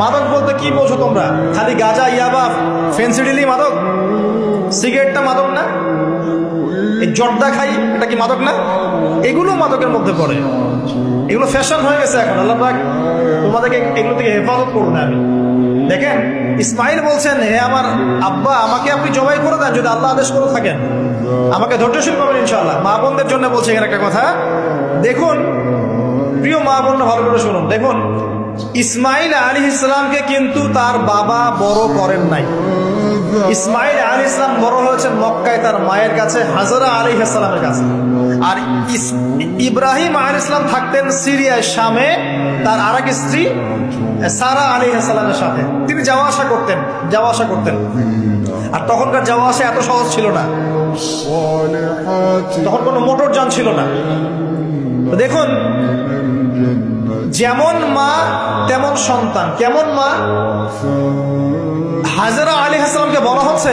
মাদক বলতে কি বোঝো তোমরা? খালি গাঁজা, ইয়াবা, ফেন্সিডিলি মাদক? সিগারেটটা মাদক না? এই জর্দা খাই, এটা কি মাদক না? এগুলো মাদকের মধ্যে পড়ে। এগুলো ফ্যাশন হয়ে গেছে এখন। আল্লাহ পাক তোমাদেরকে এগুলো থেকে হেফাজত করুন। আমি দেখেন, ইসমাইল বলছেন, হে আমার আব্বা, আমাকে আপনি জবাই করে দেন যদি আল্লাহ আদেশ করে থাকেন, আমাকে ধৈর্যশীল করবেন ইনশাআল্লাহ। মা বোনদের জন্য বলছে এখানে একটা কথা। দেখুন প্রিয় মা বোনরা, ভালো করে শুনুন। দেখুন, ইসমাইল আলাইহিস সালামকে কিন্তু তার বাবা বড় করেন নাই। ইসমাইল আলাইহিস সালাম বড় হয়েছেন মক্কায় তার মায়ের কাছে, হাজরা আলাইহিস সালামের কাছে। আর ইব্রাহিম আলাইহিস সালাম থাকতেন সিরিয়ায়, শামে, তার আরেক স্ত্রী সারা আলাইহিস সালামের সাথে। তিনি যাওয়া আসা করতেন। আর তখনকার যাওয়া আসা এত সহজ ছিল না, তখন কোনো মোটর যান ছিল না। দেখুন, যেমন মা তেমন সন্তান। কেমন মা? হাজরা আলাইহিস সালামকে বলা হচ্ছে